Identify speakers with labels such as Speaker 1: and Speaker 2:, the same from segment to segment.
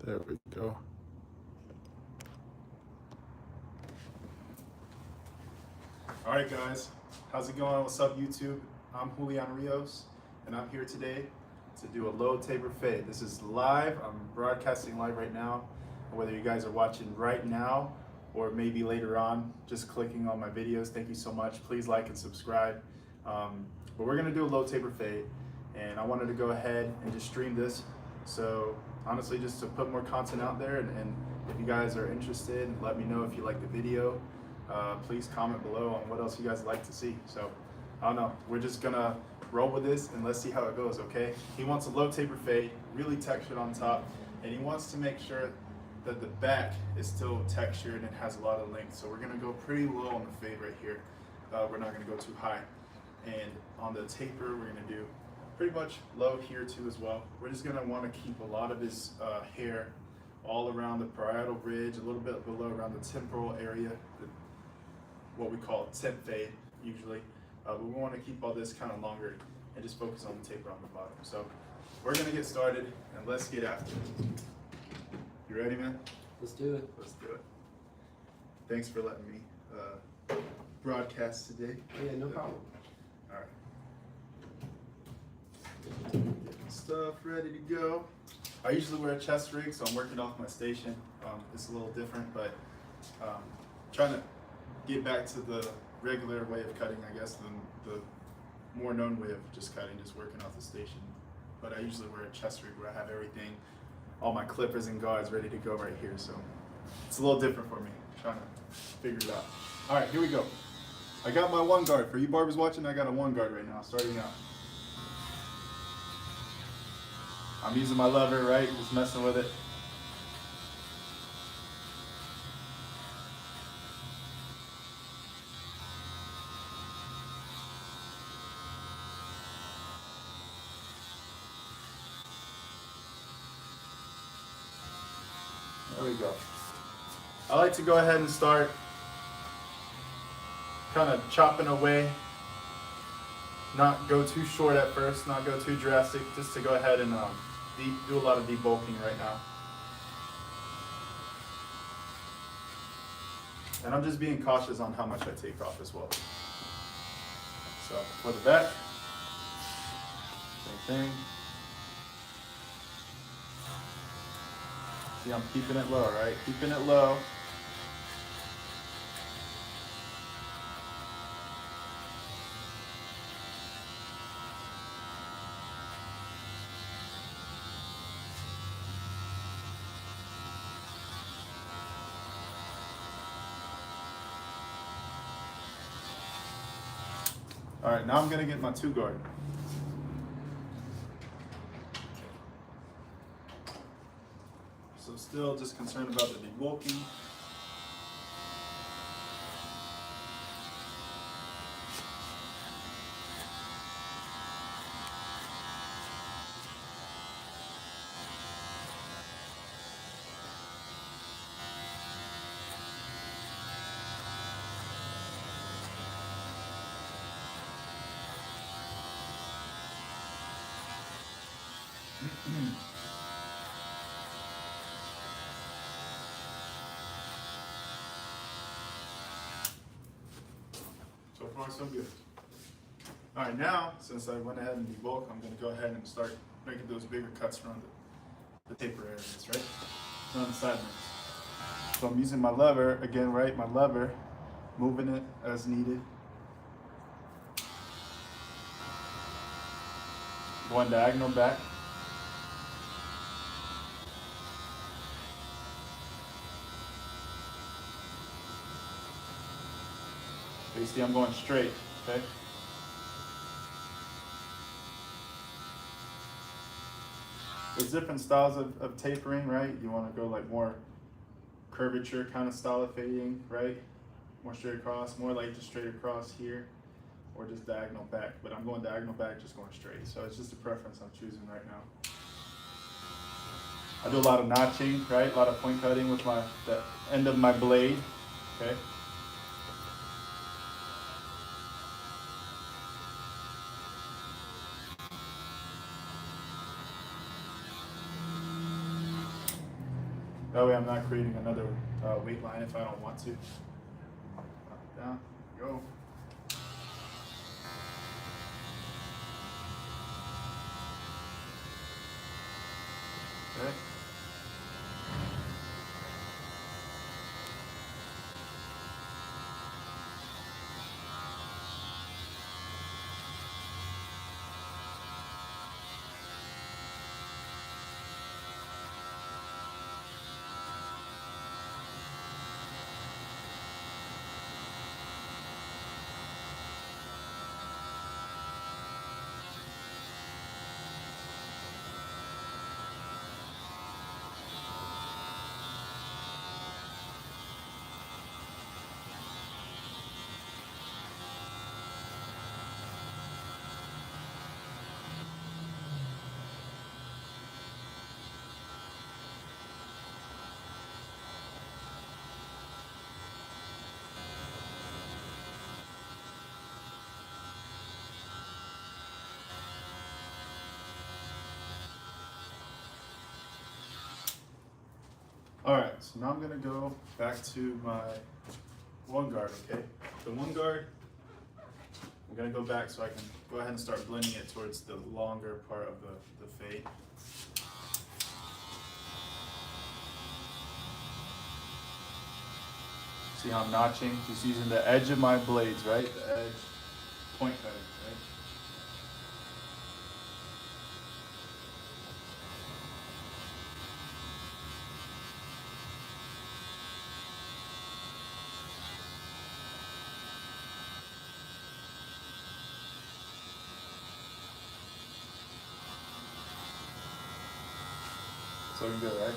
Speaker 1: There we go. All right, guys. How's it going? What's up, YouTube? I'm Julian Rios, and I'm here today to do a low taper fade. This is live. I'm broadcasting live right now. Whether you guys are watching right now or maybe later on, just clicking on my videos, thank you so much. Please like and subscribe. But we're gonna do a low taper fade, and I wanted to go ahead and just stream this. So honestly, just to put more content out there, and if you guys are interested, let me know if you like the video. Please comment below on what else you guys like to see. So I don't know, we're just gonna roll with this and let's see how it goes, okay? He wants a low taper fade, really textured on top, and he wants to make sure that the back is still textured and has a lot of length. So we're gonna go pretty low on the fade right here. We're not gonna go too high. And on the taper, we're gonna do pretty much low here too as well. We're just gonna wanna keep a lot of his hair all around the parietal ridge, a little bit below around the temporal area, what we call tip fade usually. But we want to keep all this kind of longer and just focus on the taper on the bottom. So we're going to get started and let's get after it. You ready, man?
Speaker 2: Let's do it.
Speaker 1: Let's do it. Thanks for letting me broadcast today.
Speaker 2: Yeah, no problem.
Speaker 1: All right. Getting stuff ready to go. I usually wear a chest rig, so I'm working off my station. It's a little different, but trying to get back to the regular way of cutting, I guess, than the more known way of just cutting, just working off the station. But I usually wear a chest rig where I have everything, all my clippers and guards ready to go right here. So it's a little different for me, trying to figure it out. All right, here we go. I got my one guard. For you barbers watching, I got a one guard right now, starting out. I'm using my lever, right? Just messing with it. There we go. I like to go ahead and start kind of chopping away. Not go too short at first, not go too drastic, just to go ahead and do a lot of debulking right now. And I'm just being cautious on how much I take off as well. So for the back, same thing. See, I'm keeping it low, right? Keeping it low. All right, now I'm gonna get my two guard. So still just concerned about the debulking. So far, so good. All right, now, since I went ahead and debulked, I'm gonna go ahead and start making those bigger cuts around the taper areas, right? Around the side lines. So I'm using my lever, again, right? My lever, moving it as needed. Going diagonal back. So you see I'm going straight, okay? There's different styles of tapering, right? You want to go like more curvature kind of style of fading, right? More straight across, more like just straight across here, or just diagonal back. But I'm going diagonal back, just going straight. So it's just a preference I'm choosing right now. I do a lot of notching, right? A lot of point cutting with the end of my blade, okay? That way I'm not creating another weight line if I don't want to. Up, down, go. Okay. All right, so now I'm gonna go back to my one guard, okay? The one guard, I'm gonna go back so I can go ahead and start blending it towards the longer part of the fade. See how I'm notching? Just using the edge of my blades, right? The edge, point cutting, right? It's looking good, right?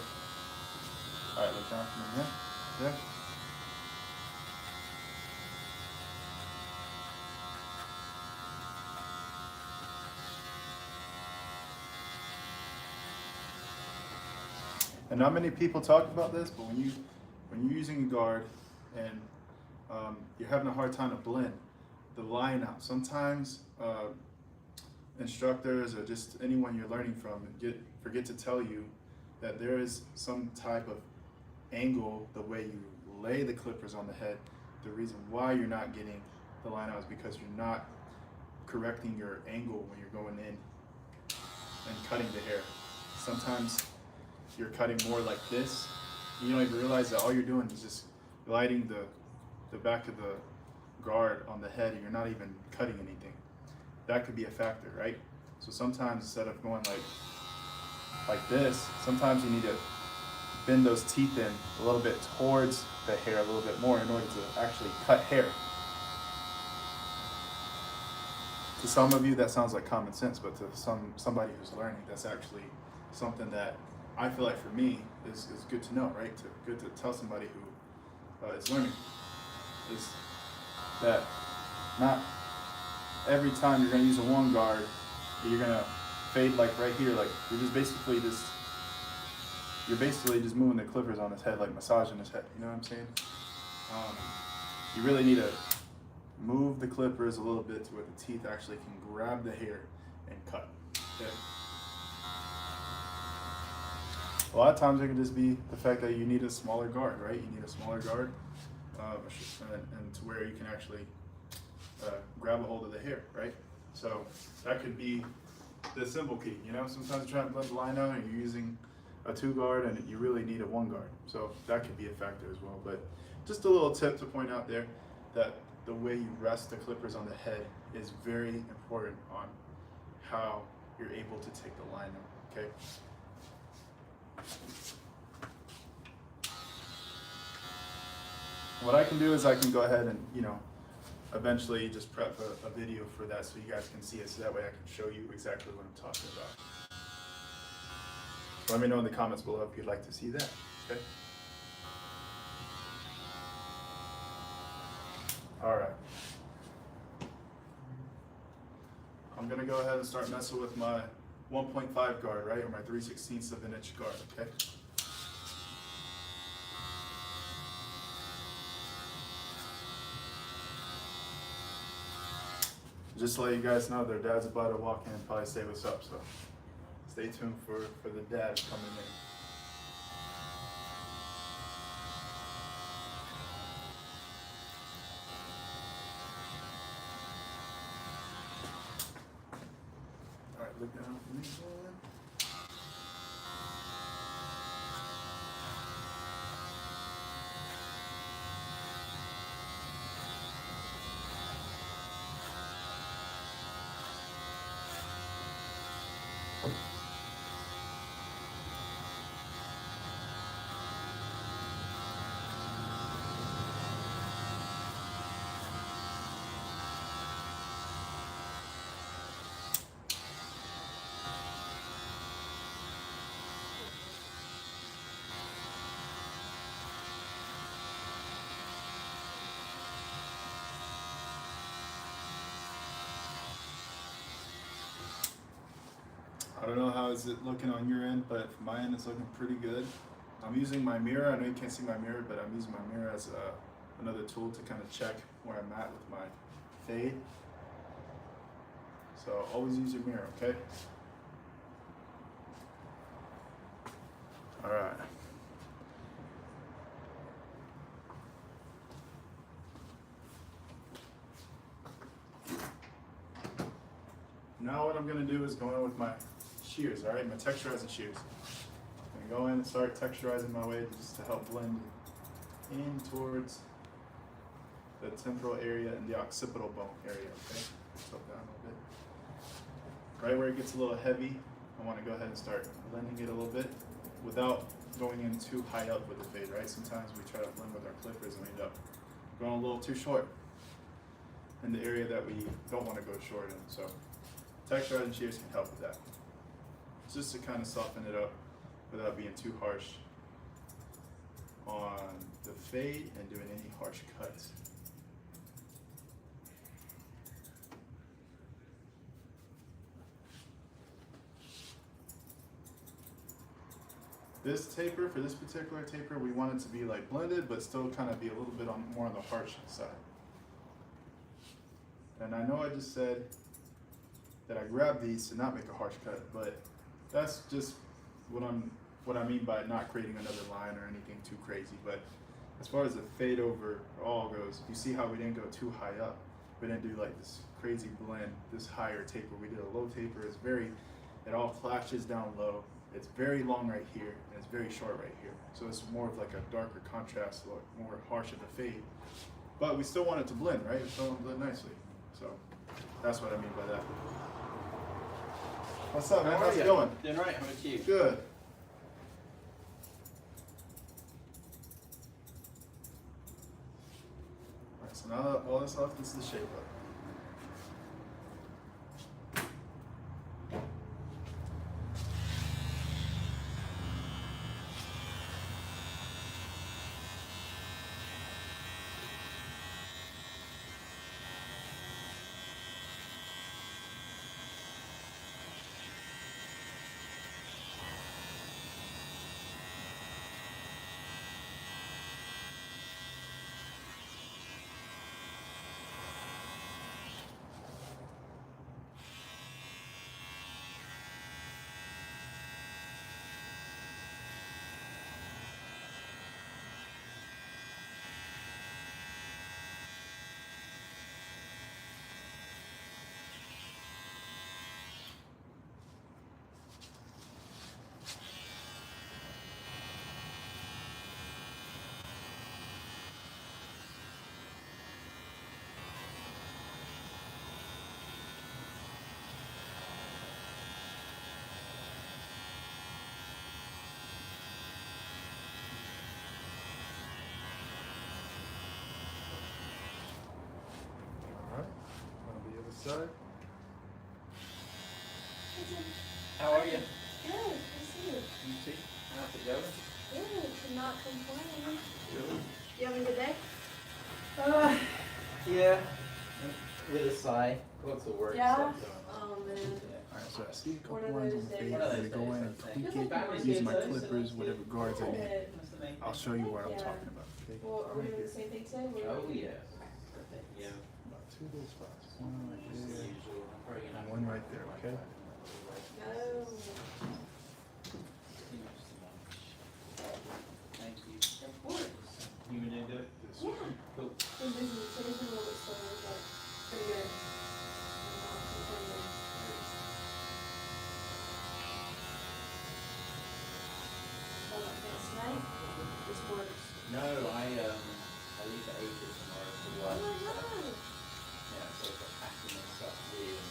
Speaker 1: All right, look down from here. Yeah. And not many people talk about this, but when you're using a guard and you're having a hard time to blend the line out, sometimes instructors or just anyone you're learning from forget to tell you that there is some type of angle, the way you lay the clippers on the head. The reason why you're not getting the line out is because you're not correcting your angle when you're going in and cutting the hair. Sometimes you're cutting more like this. You don't even realize that all you're doing is just gliding the back of the guard on the head and you're not even cutting anything. That could be a factor, right? So sometimes instead of going like this, sometimes you need to bend those teeth in a little bit towards the hair a little bit more in order to actually cut hair. To some of you that sounds like common sense, but to somebody who's learning, that's actually something that I feel like for me is good to know, right? Good to tell somebody who is learning, is that not every time you're gonna use a one guard, you're gonna fade like right here, like you're basically just moving the clippers on his head, like massaging his head, you know what I'm saying? You really need to move the clippers a little bit to where the teeth actually can grab the hair and cut, okay? A lot of times it can just be the fact that you need a smaller guard, right? You need a smaller guard, and to where you can actually grab a hold of the hair, right? So that could be the simple key, you know? Sometimes you're trying to blend the line out and you're using a two guard and you really need a one guard. So that could be a factor as well. But just a little tip to point out there that the way you rest the clippers on the head is very important on how you're able to take the line out, okay? What I can do is I can go ahead and, eventually just prep a video for that so you guys can see it, so that way I can show you exactly what I'm talking about. Let me know in the comments below if you'd like to see that, okay? All right. I'm gonna go ahead and start messing with my 1.5 guard, right? Or my 3/16 of an inch guard, okay? Just to let you guys know, their dad's about to walk in and probably say what's up, so stay tuned for the dad coming in. Look down for me. I don't know how is it looking on your end, but from my end it's looking pretty good. I'm using my mirror. I know you can't see my mirror, but I'm using my mirror as another tool to kind of check where I'm at with my fade. So always use your mirror, okay? All right. Now what I'm gonna do is go in with my shears, all right? My texturizing shears. I'm gonna go in and start texturizing my way just to help blend in towards the temporal area and the occipital bone area, okay? Slow down a little bit. Right where it gets a little heavy, I wanna go ahead and start blending it a little bit without going in too high up with the fade, right? Sometimes we try to blend with our clippers and we end up going a little too short in the area that we don't wanna go short in, so. Texturizing shears can help with that. Just to kind of soften it up without being too harsh on the fade and doing any harsh cuts. This taper, for this particular taper, we want it to be like blended, but still kind of be a little bit more on the harsh side. And I know I just said that I grab these to not make a harsh cut, but that's just what I mean by not creating another line or anything too crazy. But as far as the fade over all goes, you see how we didn't go too high up. We didn't do like this crazy blend, this higher taper. We did a low taper. It all clashes down low. It's very long right here, and it's very short right here. So it's more of like a darker contrast, look, more harsh of a fade. But we still want it to blend, right? We still want it to blend nicely. So that's what I mean by that. What's up, man? How's it going?
Speaker 2: Doing right. How about you?
Speaker 1: Good. Alright, so now all that's left is the shape up. Side.
Speaker 2: How are you?
Speaker 3: Good. I see you.
Speaker 2: You too. How's it going?
Speaker 3: Good. Cannot complain.
Speaker 2: Good.
Speaker 3: You having a good day?
Speaker 2: Yeah. With a sigh. What's the word?
Speaker 3: Yeah.
Speaker 2: Stuff
Speaker 3: Oh man.
Speaker 1: Alright, so I see a
Speaker 3: One
Speaker 1: couple
Speaker 3: of
Speaker 1: lines
Speaker 3: those
Speaker 1: on the fade.
Speaker 3: days.
Speaker 1: I'm gonna go in and tweak it, use my clippers, whatever guards I need. I'll show you what I'm
Speaker 3: Yeah.
Speaker 1: talking about. Okay?
Speaker 3: Well, are we doing the same thing today?
Speaker 2: Oh yeah. Yeah.
Speaker 1: About two of those spots. One right
Speaker 2: As
Speaker 1: there,
Speaker 2: usual. I'm probably
Speaker 1: and
Speaker 2: not
Speaker 1: one right there, okay?
Speaker 3: No.
Speaker 2: Thank you.
Speaker 3: Of course.
Speaker 2: You been into it?
Speaker 1: This
Speaker 3: Yeah.
Speaker 1: one.
Speaker 2: Cool.
Speaker 3: Been busy. Today's been a little bit slower, but pretty good.
Speaker 2: I leave at 8 tomorrow for
Speaker 3: Oh
Speaker 2: work.
Speaker 3: my
Speaker 2: So,
Speaker 3: god.
Speaker 2: yeah, so I've got packing and stuff to do and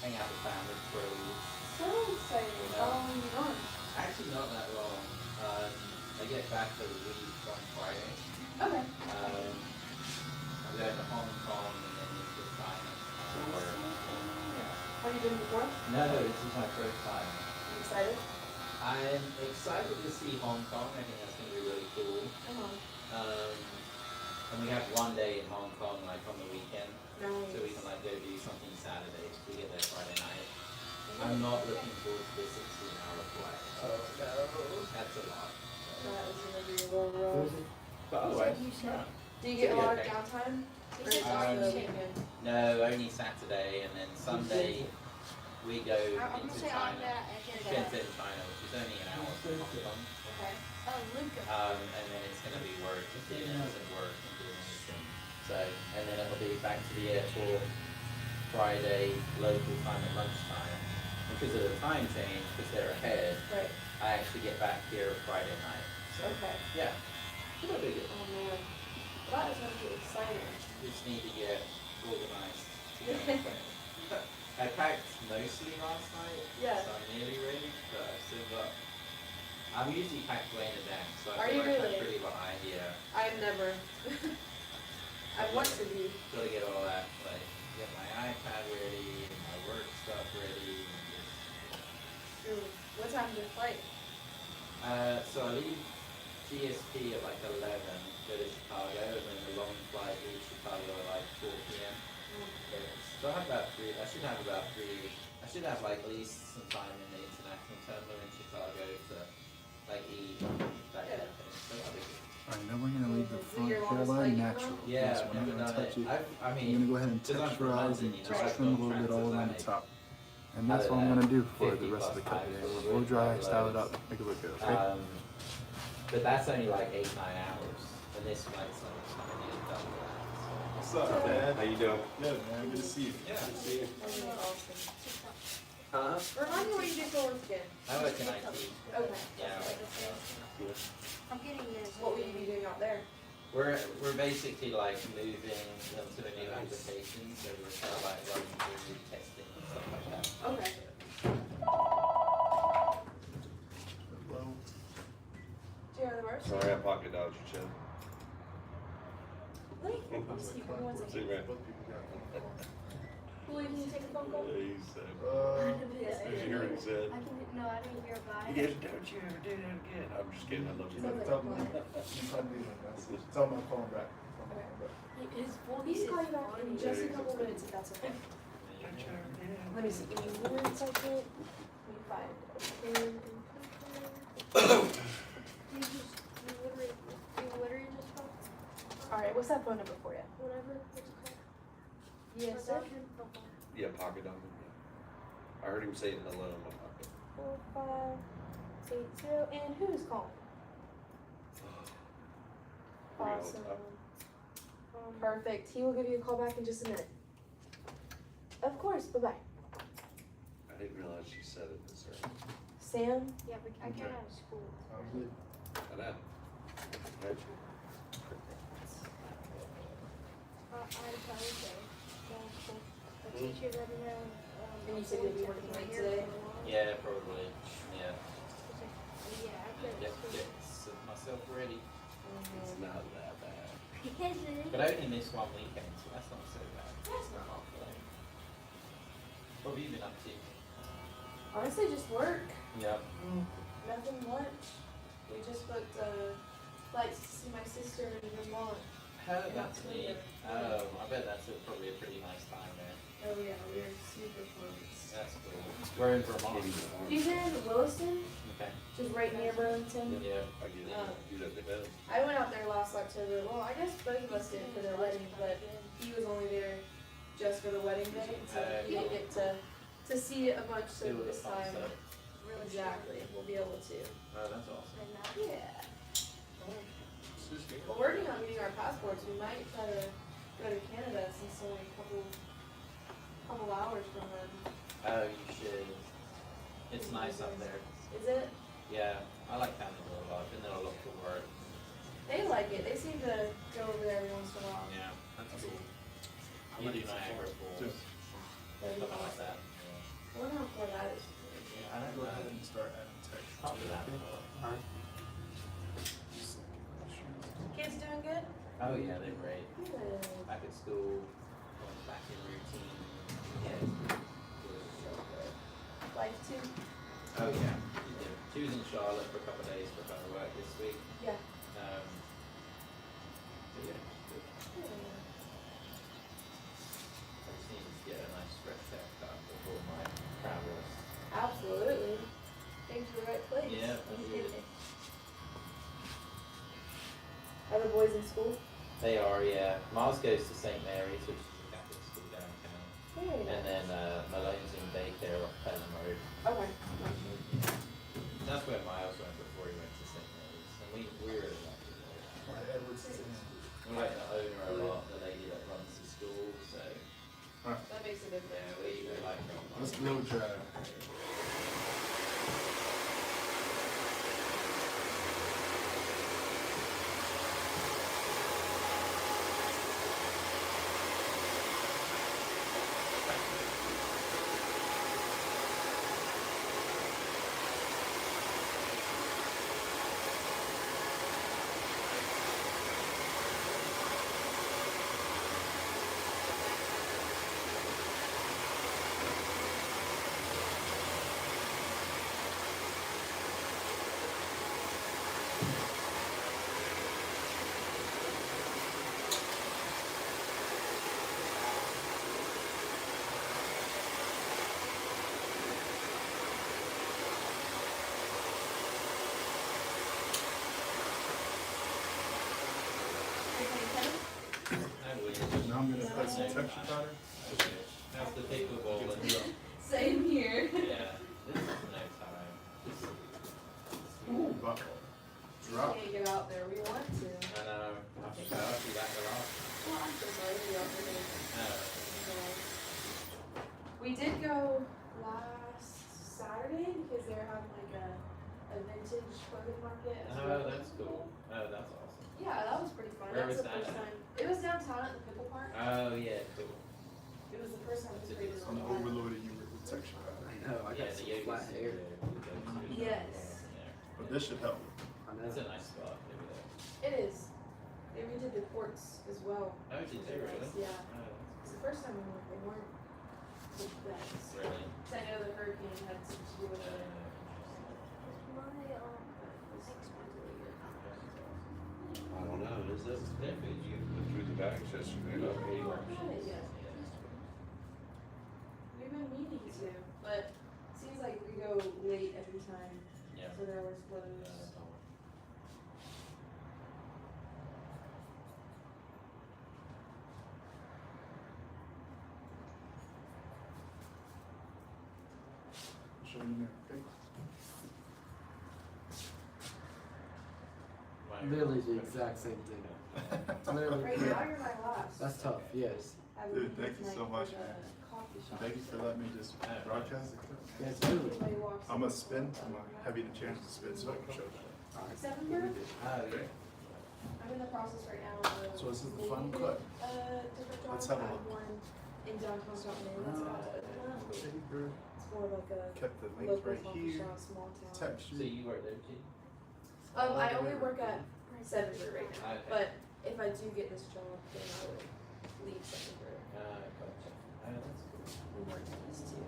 Speaker 2: hang out with family for a week.
Speaker 3: So exciting. How long have you gone?
Speaker 2: Actually not that long. I get back for the week on Friday.
Speaker 3: Okay.
Speaker 2: I'm going to Hong Kong and then into China. Yeah.
Speaker 3: Have you been before?
Speaker 2: No, this is my first time.
Speaker 3: You excited?
Speaker 2: I'm excited to see Hong Kong. I think that's going to be really cool. And we have one day in Hong Kong, like on the weekend,
Speaker 3: Nice.
Speaker 2: so we can like go do something Saturday. We get there Friday night. I'm not looking forward to the 16-hour flight.
Speaker 3: Oh no.
Speaker 2: That's a lot.
Speaker 3: That is gonna be a little rough.
Speaker 2: But otherwise,
Speaker 4: You said-
Speaker 3: Do you get a lot of
Speaker 2: Okay.
Speaker 3: downtime?
Speaker 4: You
Speaker 3: Or
Speaker 4: said
Speaker 3: is it on the
Speaker 4: Tuesday.
Speaker 3: weekend?
Speaker 2: no, only Saturday, and then Sunday we go
Speaker 4: I'm gonna
Speaker 2: into
Speaker 4: say on
Speaker 2: China.
Speaker 4: that again.
Speaker 2: Shenzhen, China, which is only an hour from Hong Kong.
Speaker 3: Okay.
Speaker 4: Oh, Luca.
Speaker 2: And then it's going to be work, dinners and work and doing anything. So, and then it'll be back to the airport Friday, local time at lunchtime. Because of the time change, because they're ahead,
Speaker 3: Right.
Speaker 2: I actually get back here Friday night. So,
Speaker 3: Okay.
Speaker 2: yeah, it'll be good.
Speaker 3: Oh man. That is gonna be exciting.
Speaker 2: Just need to get organized to go on the plane. I packed mostly last night,
Speaker 3: Yeah.
Speaker 2: so I'm nearly ready, but I still got. I'm usually packed way in advance, so I
Speaker 3: Are
Speaker 2: feel
Speaker 3: you
Speaker 2: like
Speaker 3: really?
Speaker 2: I'm pretty behind, yeah.
Speaker 3: I've never. I want to be.
Speaker 2: Gotta get all that, like, get my iPad ready, and my work stuff ready, and
Speaker 3: Ooh. What time's your flight?
Speaker 2: so I leave GSP at like 11, go to Chicago, and then the long flight leaves Chicago at like 4 p.m. So I have about I should have about 3, I should have like at least some time in the international terminal in Chicago to like eat, that kind of thing, so that'll be good.
Speaker 1: Alright, now we're gonna leave the
Speaker 3: Is it
Speaker 1: front
Speaker 3: your longest
Speaker 1: hairline
Speaker 3: flight
Speaker 1: natural.
Speaker 3: ever?
Speaker 2: Yeah,
Speaker 1: So
Speaker 2: I've
Speaker 1: we're not
Speaker 2: never
Speaker 1: gonna
Speaker 2: done
Speaker 1: touch
Speaker 2: it.
Speaker 1: it.
Speaker 2: I
Speaker 1: I'm
Speaker 2: mean,
Speaker 1: gonna go ahead and
Speaker 2: 'cause I'm from
Speaker 1: texturize
Speaker 2: London,
Speaker 1: and
Speaker 2: you know,
Speaker 1: just
Speaker 2: I've
Speaker 1: trim a
Speaker 2: gone
Speaker 1: little bit all around the
Speaker 2: transatlantic.
Speaker 1: top. And that's what I'm gonna do for the rest of the
Speaker 2: 50
Speaker 1: cut
Speaker 2: plus
Speaker 1: today.
Speaker 2: times
Speaker 1: We'll blow dry,
Speaker 2: over
Speaker 1: style it
Speaker 2: loads.
Speaker 1: up, make it look good, okay?
Speaker 2: But that's only like 8-9 hours, and this flight's like I'm gonna get done with that.
Speaker 1: What's up, man?
Speaker 5: How you doing?
Speaker 1: Good, man. Good to see you.
Speaker 2: Yeah.
Speaker 1: Good to see you.
Speaker 3: That would be awesome.
Speaker 2: Huh?
Speaker 3: Remind me what you do for work again.
Speaker 2: I work in IT.
Speaker 3: Okay.
Speaker 2: Yeah.
Speaker 4: I'm getting this.
Speaker 3: What will you be doing out there?
Speaker 2: We're basically like moving them to a new application, so we're kind of like running through testing and stuff like that.
Speaker 3: Okay.
Speaker 1: Hello.
Speaker 3: Do you have the verse?
Speaker 5: Sorry, I pocket dodged your chin.
Speaker 3: Let me see. Give me one
Speaker 5: See,
Speaker 3: second.
Speaker 5: man.
Speaker 3: Julie, can you take a phone call?
Speaker 5: He said,
Speaker 3: Yeah.
Speaker 5: did you hear what he said?
Speaker 4: No, I didn't hear about
Speaker 5: He did, don't you ever do that again? I'm just kidding, I love you.
Speaker 3: Sounds like
Speaker 1: Tell
Speaker 3: a
Speaker 1: me.
Speaker 3: plan.
Speaker 1: Tell him I'm calling back.
Speaker 4: His voice
Speaker 3: He's
Speaker 4: is
Speaker 3: calling back in
Speaker 4: funny.
Speaker 3: just a couple minutes if that's okay.
Speaker 5: Don't you ever do that
Speaker 3: Let me see. Give me 1 second. Let me find a pen and paper.
Speaker 4: You literally just called?
Speaker 3: Alright, what's that phone number for you?
Speaker 4: Whatever it's called.
Speaker 3: Yes, sir.
Speaker 5: Yeah, pocket dog. Yeah. I heard him say hello in my pocket.
Speaker 3: 4580. And who's calling?
Speaker 5: We all
Speaker 3: Awesome.
Speaker 5: talk.
Speaker 3: Perfect. He will give you a call back in just a minute. Of course. Bye bye.
Speaker 5: I didn't realize you said it this early.
Speaker 3: Sam.
Speaker 4: Yeah, but I got out of school.
Speaker 5: I know. Got you.
Speaker 4: I had a college day. A teacher let me know.
Speaker 3: And you said you'll be working late today?
Speaker 2: Yeah, probably. Yeah.
Speaker 4: Yeah, I could.
Speaker 2: Get myself ready.
Speaker 5: It's not that bad.
Speaker 2: But I only missed one weekend, so that's not so bad.
Speaker 3: That's not
Speaker 2: awful. What have you been up to?
Speaker 3: Honestly, just work.
Speaker 2: Yeah.
Speaker 3: Nothing much. We just booked flights to see my sister in Vermont.
Speaker 2: That's neat. Oh, I bet that's probably a pretty nice time there.
Speaker 3: Oh yeah, we are super close.
Speaker 2: That's cool. We're in Vermont.
Speaker 3: She's in Williston,
Speaker 2: Okay.
Speaker 3: just right near Burlington.
Speaker 2: Yeah.
Speaker 5: I get it. You let the hell.
Speaker 3: I went out there last October. Well, I guess both of us did for their wedding, but he was only there just for the wedding day, so he didn't get to see it a bunch. So
Speaker 2: See what
Speaker 3: this
Speaker 2: the fun
Speaker 3: time,
Speaker 2: stuff.
Speaker 3: exactly, we'll be able to.
Speaker 2: Oh, that's awesome.
Speaker 3: Yeah. We're working on getting our passports. We might try to go to Canada since it's only a couple hours from them.
Speaker 2: Oh, you should. It's nice up there.
Speaker 3: Is it?
Speaker 2: Yeah, I like Canada a lot. I've been there a lot for work.
Speaker 3: They like it. They seem to go over there every once in a while.
Speaker 2: Yeah,
Speaker 1: That's cool.
Speaker 2: You do Niagara Falls.
Speaker 1: Just
Speaker 3: That'd be
Speaker 2: Something like
Speaker 3: awesome.
Speaker 2: that.
Speaker 3: I wonder how far that is.
Speaker 2: Yeah, I
Speaker 1: go
Speaker 2: don't
Speaker 1: ahead
Speaker 2: know.
Speaker 1: and start adding text.
Speaker 2: Probably that.
Speaker 1: Alright.
Speaker 3: Kids doing good?
Speaker 2: Oh yeah, they're great.
Speaker 3: Good.
Speaker 2: Back at school, going back in routine. Yeah, it's great.
Speaker 3: Life too?
Speaker 2: Oh yeah, she was in Charlotte for a couple of days for kind of work this week.
Speaker 3: Yeah.
Speaker 2: So yeah, good. I just needed to get a nice fresh haircut before my travels.
Speaker 3: Absolutely. Came to the right place.
Speaker 2: Yeah,
Speaker 3: Let's
Speaker 2: that's
Speaker 3: get
Speaker 2: it.
Speaker 3: it. Are the boys in school?
Speaker 2: They are, yeah. Miles goes to St. Mary's, which is a Catholic school downtown.
Speaker 3: Very
Speaker 2: And
Speaker 3: nice.
Speaker 2: then Malone's in daycare off Pelham Road.
Speaker 3: Okay.
Speaker 2: That's where Miles went before he went to St. Mary's. And we really like it there.
Speaker 1: Edwards.
Speaker 2: We like the owner a lot, the lady that runs the school, so
Speaker 3: That makes a difference.
Speaker 2: yeah, we like her a lot.
Speaker 1: Let's blow dry.
Speaker 2: I wish.
Speaker 1: Now I'm gonna put some texture powder.
Speaker 2: How's the pickleball and
Speaker 3: Same here.
Speaker 2: yeah, this is no time. Just,
Speaker 1: Ooh, but drop.
Speaker 3: Can't get out there. We want to.
Speaker 2: I know, I think I asked you that a lot.
Speaker 3: Well, I'm so sorry to be out there.
Speaker 2: Uh,
Speaker 3: We did go last Saturday because they were having like a vintage clothing market. as well.
Speaker 2: oh, that's cool. Oh, that's awesome.
Speaker 3: Yeah, that was pretty fun.
Speaker 2: Where
Speaker 3: That's
Speaker 2: was
Speaker 3: the
Speaker 2: that
Speaker 3: first
Speaker 2: at?
Speaker 3: time. It was downtown at the pickle park.
Speaker 2: Oh, yeah, cool.
Speaker 3: It was the first time
Speaker 2: That's
Speaker 3: we
Speaker 2: a
Speaker 3: played
Speaker 2: good
Speaker 3: it
Speaker 1: I'm
Speaker 3: on
Speaker 1: overloaded you with texture powder.
Speaker 6: I know, I
Speaker 2: Yeah,
Speaker 6: got
Speaker 2: the
Speaker 6: some
Speaker 2: yoga
Speaker 6: flat hair.
Speaker 2: studio we go to.
Speaker 3: Yes.
Speaker 2: Yeah.
Speaker 1: But this should help.
Speaker 6: I know.
Speaker 2: It's a nice spot over there.
Speaker 3: It is. They redid the courts as well.
Speaker 2: Oh, did they really?
Speaker 3: Yeah.
Speaker 2: Oh,
Speaker 3: It's the first time we went. They weren't the best.
Speaker 2: that's really.
Speaker 3: 'Cause I know the hurricane had something to do with it.
Speaker 4: My
Speaker 3: But it was really good.
Speaker 5: I don't know, is this?
Speaker 2: Definitely, you
Speaker 5: Went through the bags yesterday.
Speaker 2: got pretty
Speaker 3: Oh,
Speaker 2: much.
Speaker 3: got it, yeah. We've been meaning to, but it seems like we go late every time,
Speaker 2: Yeah.
Speaker 3: so they're always closed.
Speaker 1: Show you there.
Speaker 6: Literally the exact same thing. Literally.
Speaker 3: Right now, you're my last.
Speaker 6: That's tough, yes.
Speaker 3: I would
Speaker 1: Dude,
Speaker 3: leave
Speaker 1: thank you
Speaker 3: tonight
Speaker 1: so
Speaker 3: for
Speaker 1: much,
Speaker 3: the
Speaker 1: man.
Speaker 3: Coffee shop.
Speaker 1: Thank you for letting me just broadcast it.
Speaker 6: Yes, literally.
Speaker 3: Everybody walks
Speaker 1: I'm
Speaker 3: in.
Speaker 1: gonna spin. I'm gonna have you the chance to spin so I can show you.
Speaker 6: Alright.
Speaker 3: September?
Speaker 2: Oh, yeah.
Speaker 3: I'm in the process right now of.
Speaker 1: So this is the final
Speaker 3: making
Speaker 1: cut.
Speaker 3: Different
Speaker 1: Let's
Speaker 3: jobs.
Speaker 1: have a
Speaker 3: I have
Speaker 1: look.
Speaker 3: one in downtown Scotland, that's about to open up.
Speaker 1: Paper.
Speaker 3: It's more of like a
Speaker 1: Kept the links
Speaker 3: local
Speaker 1: right
Speaker 3: coffee
Speaker 1: here.
Speaker 3: shop, small town.
Speaker 2: So
Speaker 1: Texture.
Speaker 2: you work there too?
Speaker 3: I only work at September right now,
Speaker 2: Okay.
Speaker 3: but if I do get this job, then I would leave September
Speaker 2: Gotcha. Oh, that's cool.
Speaker 3: and work at this too.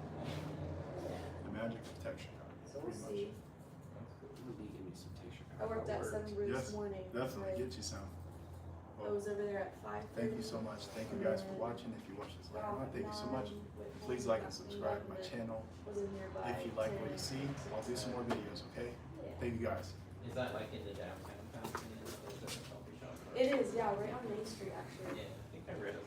Speaker 1: The magic of texture powder.
Speaker 3: So we'll
Speaker 1: Pretty much.
Speaker 3: see.
Speaker 2: That's cool.
Speaker 6: You need to give me some texture.
Speaker 3: I worked at
Speaker 6: Words.
Speaker 3: Seven Brew
Speaker 1: Yes,
Speaker 3: this morning.
Speaker 1: Definitely
Speaker 3: so
Speaker 1: get you some.
Speaker 3: I was over there at 5:30.
Speaker 1: Thank you so much. Thank you guys for watching. If you watch this later on, thank you so much. Please like and subscribe to my channel.
Speaker 3: Was in here by
Speaker 1: If you like what you
Speaker 3: 10,
Speaker 1: see, I'll do some more videos, okay?
Speaker 3: Yeah.
Speaker 1: Thank you guys.
Speaker 2: Is that like in the downtown fountain? Or is that a coffee shop?
Speaker 3: It is, yeah, right on Main Street actually.
Speaker 2: Yeah, I think I read it.